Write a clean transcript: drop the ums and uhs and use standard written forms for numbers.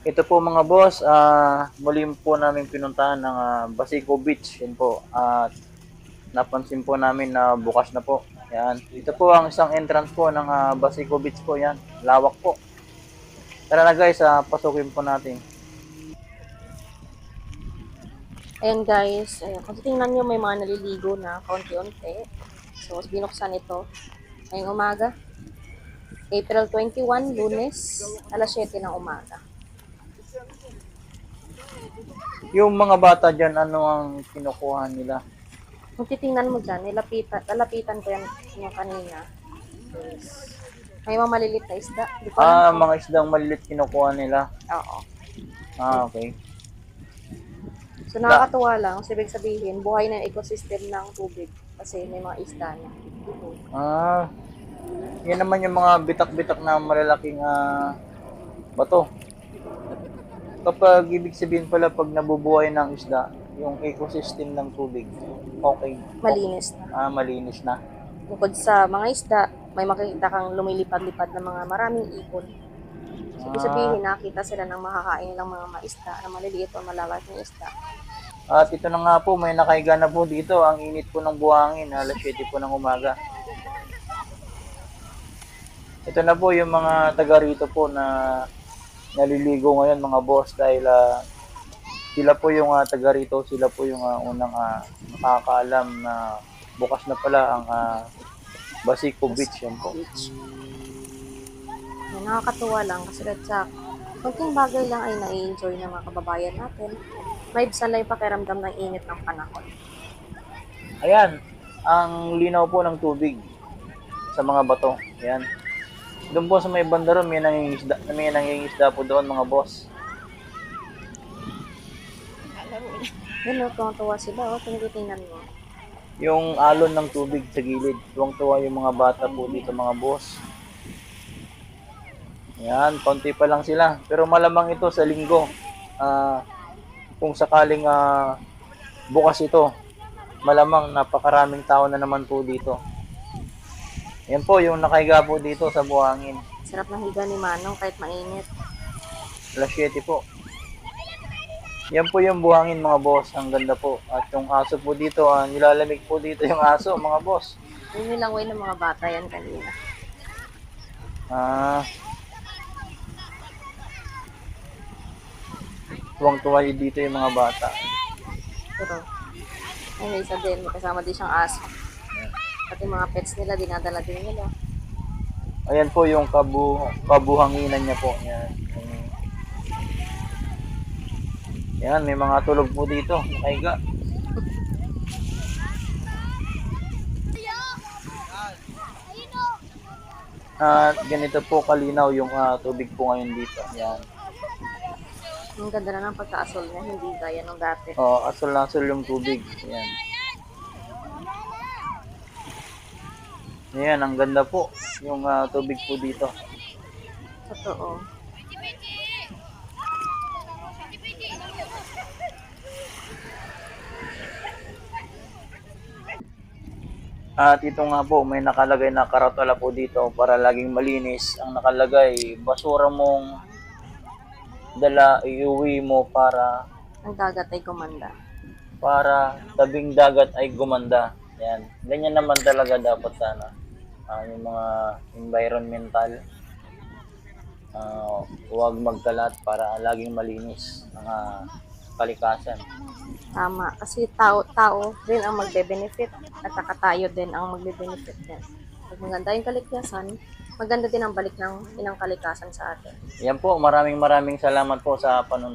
Ito po mga boss, muli po namin pinuntahan ng Basico Beach. Yan po. At napansin po namin na bukas na po. Yan. Ito po ang isang entrance po ng Basico Beach po. Yan. Lawak po. Tara na guys, pasukin po natin. Ayan guys, ayan. Kung tingnan nyo may mga naliligo na kaunti-unti. So, binuksan ito ngayong umaga. April 21, Lunes, alas 7 ng umaga. Yung mga bata dyan, ano ang kinukuha nila? Kung titingnan mo dyan, lalapitan ko yan yung kanina. Yes. May mga malilit na isda. Di ko alam kung... Mga isdang malilit kinukuha nila. Oo. Okay. So, nakakatuwa lang. So, ibig sabihin, buhay na ecosystem ng tubig. Kasi may mga isda na. Yan naman yung mga bitak-bitak na malalaking bato. Kapag ibig sabihin pala pag nabubuhay ng isda, yung ecosystem ng tubig, okay. Malinis na. Malinis na. Bukod sa mga isda, may makikita kang lumilipad-lipad na mga maraming ipon. So, ibig sabihin, nakita sila ng makakain ng mga maisda na maliliit o malalaking isda. At ito na nga po, may nakahiga na po dito. Ang init po ng buhangin, alas 7 po ng umaga. Ito na po yung mga taga rito po na naliligo ngayon mga boss dahil sila po yung taga rito, sila po yung unang nakakaalam na bukas na pala ang Basico Beach yan po. Nakakatuwa lang kasi sa konting bagay lang ay na-enjoy ng mga kababayan natin. May lang yung pakiramdam ng init ng panahon. Ayan, ang linaw po ng tubig sa mga bato. Ayan. Doon po sa may banda ron, may nangingisda po doon mga boss. Yun o, tuwang-tuwa sila o, tinitingnan mo. Yung alon ng tubig sa gilid, tuwang-tuwa yung mga bata po dito mga boss. Ayan, konti pa lang sila. Pero malamang ito sa linggo. Kung sakaling bukas ito, malamang napakaraming tao na naman po dito. Yan po, yung nakahiga po dito sa buhangin. Sarap ng higa ni Manong kahit mainit. Alas 7 po. Yan po yung buhangin mga boss. Ang ganda po. At yung aso po dito, nilalamig po dito yung aso mga boss. Yun yung langoy ng mga bata yan kanina. Tuwang-tuwa dito yung mga bata. Pero, ay may isa din, may kasama din siyang aso. Pati mga pets nila, dinadala din nila. Ayan po yung kabuhanginan niya po. Yan. Yan, may mga tulog po dito. Nakahiga. Ganito po kalinaw yung tubig po ngayon dito. Yan. Ang ganda na ng pagka-asol niya, hindi gaya nung dati. Asol na asol yung tubig. Yan. Ayan, ang ganda po yung tubig po dito. Totoo. At ito nga po, may nakalagay na karatula po dito para laging malinis. Ang nakalagay, basura mong dala, iuwi mo para Ang dagat ay gumanda. para tabing dagat ay gumanda. Yan. Ganyan naman talaga dapat sana. Yung mga environmental, huwag magkalat para laging malinis ang kalikasan. Tama. Kasi tao din ang magbe-benefit at saka tayo din ang magbe-benefit din. Pag maganda yung kalikasan, maganda din ang balik ng inang kalikasan sa atin. Yan po, maraming salamat po sa panonood.